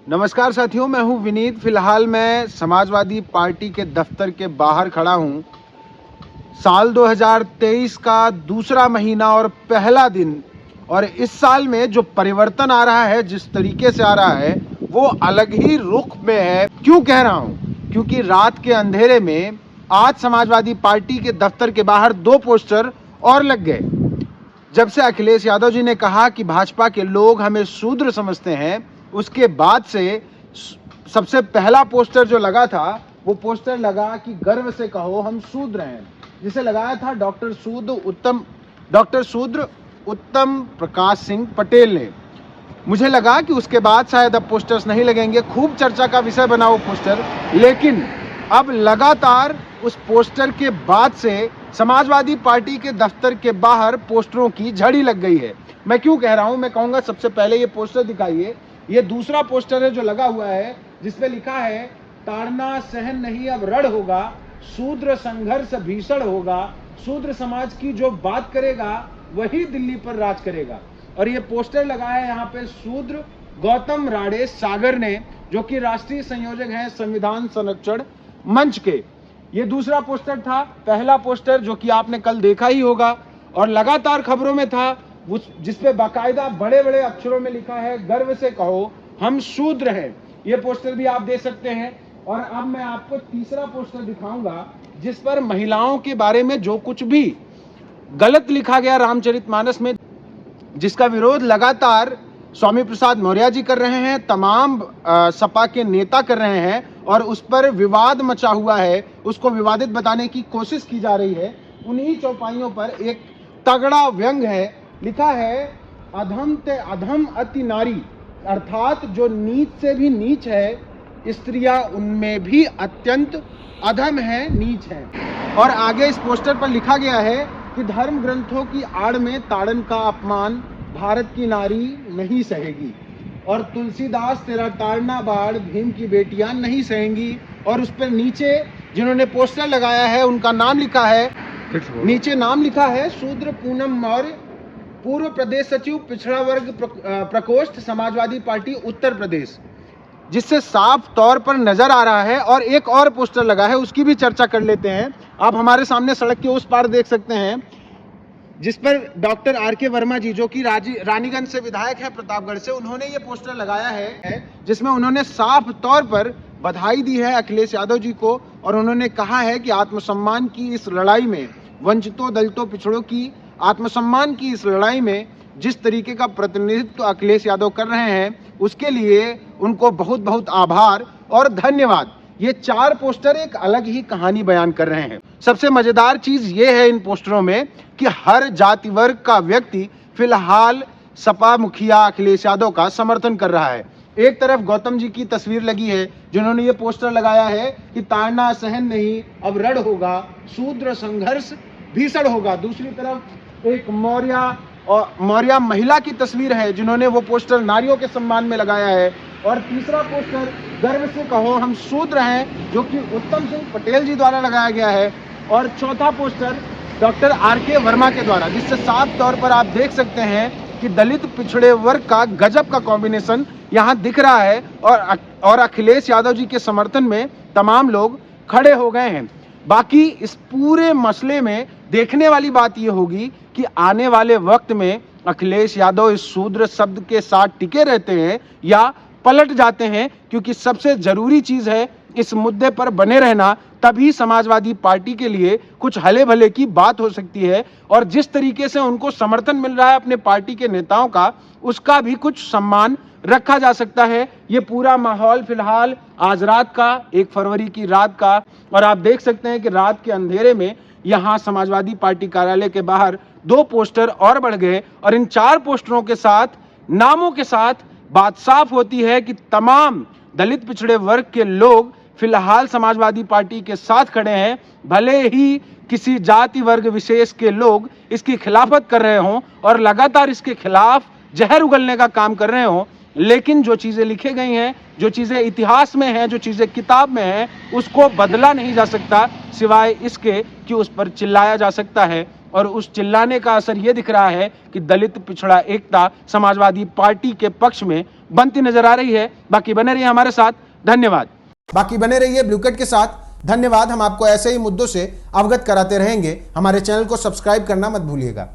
नमस्कार साथियों, मैं हूं विनीत। फिलहाल मैं समाजवादी पार्टी के दफ्तर के बाहर खड़ा हूं। साल 2023 का दूसरा महीना और पहला दिन, और इस साल में जो परिवर्तन आ रहा है, जिस तरीके से आ रहा है, वो अलग ही रुख में है। क्यों कह रहा हूं? क्योंकि रात के अंधेरे में आज समाजवादी पार्टी के दफ्तर के बाहर 2 पोस्टर और लग गए। जब से अखिलेश यादव जी ने कहा कि भाजपा के लोग हमें शूद्र समझते हैं, उसके बाद से सबसे पहला पोस्टर जो लगा था, वो पोस्टर लगा कि गर्व से कहो हम शूद्र हैं, जिसे लगाया था डॉक्टर शूद्र उत्तम प्रकाश सिंह पटेल ने। मुझे लगा कि उसके बाद शायद अब पोस्टर्स नहीं लगेंगे, खूब चर्चा का विषय बना वो पोस्टर। लेकिन अब लगातार उस पोस्टर के बाद से समाजवादी पार्टी के दफ्तर के बाहर पोस्टरों की झड़ी लग गई है। मैं क्यों कह रहा हूं? मैं कहूंगा सबसे पहले ये पोस्टर दिखाइए। ये दूसरा पोस्टर है जो लगा हुआ है, जिसमें लिखा है ताड़ना सहन नहीं अब रण होगा, शूद्र संघर्ष भीषण होगा, शूद्र समाज की जो बात करेगा वही दिल्ली पर राज करेगा। और ये पोस्टर लगा है यहाँ पे शूद्र गौतम राड़े सागर ने, जो कि राष्ट्रीय संयोजक हैं संविधान संरक्षण मंच के। ये दूसरा पोस्टर था। पहला पोस्टर जो कि आपने कल देखा ही होगा और लगातार खबरों में था, जिसपे बाकायदा बड़े बड़े अक्षरों में लिखा है गर्व से कहो हम शूद्र हैं। ये पोस्टर भी आप देख सकते हैं। और अब मैं आपको तीसरा पोस्टर दिखाऊंगा, जिस पर महिलाओं के बारे में जो कुछ भी गलत लिखा गया रामचरितमानस में, जिसका विरोध लगातार स्वामी प्रसाद मौर्य जी कर रहे हैं, तमाम सपा के नेता कर रहे हैं, और उस पर विवाद मचा हुआ है, उसको विवादित बताने की कोशिश की जा रही है। उन्हीं चौपाइयों पर एक तगड़ा व्यंग है, लिखा है अधम ते अधम अति नारी, अर्थात जो नीच से भी नीच है, स्त्रियां उनमें भी अत्यंत अधम है, नीच है। और आगे इस पोस्टर पर लिखा गया है कि धर्म ग्रंथों की आड़ में ताड़न का अपमान भारत की नारी नहीं सहेगी, और तुलसीदास तेरा ताड़ना बाढ़ भीम की बेटियां नहीं सहेंगी। और उस पर नीचे जिन्होंने पोस्टर लगाया है उनका नाम लिखा है, नीचे नाम लिखा है शूद्र पूनम मौर्य, पूर्व प्रदेश सचिव पिछड़ा वर्ग प्रकोष्ठ समाजवादी पार्टी उत्तर प्रदेश, जिससे साफ तौर पर नजर आ रहा है। और एक और पोस्टर लगा है, उसकी भी चर्चा कर लेते हैं। आप हमारे सामने सड़क के उस पार देख सकते हैं, जिस पर डॉक्टर आर.के. वर्मा जी, जो कि रानीगंज से विधायक है, प्रतापगढ़ से, उन्होंने ये पोस्टर लगाया है, जिसमें उन्होंने साफ तौर पर बधाई दी है अखिलेश यादव जी को। और उन्होंने कहा है कि आत्मसम्मान की इस लड़ाई में, वंचितों दलितों पिछड़ों की आत्मसम्मान की इस लड़ाई में जिस तरीके का प्रतिनिधित्व अखिलेश यादव कर रहे हैं, उसके लिए उनको बहुत बहुत आभार और धन्यवाद। ये 4 पोस्टर एक अलग ही कहानी बयान कर रहे हैं। सबसे मजेदार चीज ये है इन पोस्टरों में कि हर जाति वर्ग का व्यक्ति फिलहाल सपा मुखिया अखिलेश यादव का समर्थन कर रहा है। एक तरफ गौतम जी की तस्वीर लगी है, जिन्होंने ये पोस्टर लगाया है कि ताड़ना सहन नहीं अब रण होगा, शूद्र संघर्ष भीषण होगा। दूसरी तरफ एक मौर्य महिला की तस्वीर है, जिन्होंने वो पोस्टर नारियों के सम्मान में लगाया है। और तीसरा पोस्टर गर्व से कहो हम शूद्र हैं, जो कि उत्तम सिंह पटेल जी द्वारा लगाया गया है। और चौथा पोस्टर डॉक्टर आर.के. वर्मा के द्वारा, जिससे साफ तौर पर आप देख सकते हैं कि दलित पिछड़े वर्ग का गजब का कॉम्बिनेशन यहाँ दिख रहा है। और अखिलेश यादव जी के समर्थन में तमाम लोग खड़े हो गए हैं। बाकी इस पूरे मसले में देखने वाली बात यह होगी कि आने वाले वक्त में अखिलेश यादव इस शूद्र शब्द के साथ टिके रहते हैं या पलट जाते हैं, क्योंकि सबसे जरूरी चीज है इस मुद्दे पर बने रहना। तभी समाजवादी पार्टी के लिए कुछ हले भले की बात हो सकती है। और जिस तरीके से उनको समर्थन मिल रहा है अपने पार्टी के नेताओं का, उसका भी कुछ सम्मान रखा जा सकता है। ये पूरा माहौल फिलहाल आज रात का, 1 फरवरी की रात का, और आप देख सकते हैं कि रात के अंधेरे में यहाँ समाजवादी पार्टी कार्यालय के बाहर 2 पोस्टर और बढ़ गए। और इन 4 पोस्टरों के साथ, नामों के साथ बात साफ होती है कि तमाम दलित पिछड़े वर्ग के लोग फिलहाल समाजवादी पार्टी के साथ खड़े हैं। भले ही किसी जाति वर्ग विशेष के लोग इसकी खिलाफत कर रहे हों और लगातार इसके खिलाफ जहर उगलने का काम कर रहे हों, लेकिन जो चीजें लिखी गई हैं, जो चीजें इतिहास में हैं, जो चीजें किताब में हैं, उसको बदला नहीं जा सकता, सिवाय इसके कि उस पर चिल्लाया जा सकता है। और उस चिल्लाने का असर ये दिख रहा है कि दलित पिछड़ा एकता समाजवादी पार्टी के पक्ष में बनती नजर आ रही है। बाकी बने रहिए हमारे साथ, धन्यवाद। बाकी बने रहिए ब्लू कट के साथ, धन्यवाद। हम आपको ऐसे ही मुद्दों से अवगत कराते रहेंगे। हमारे चैनल को सब्सक्राइब करना मत भूलिएगा।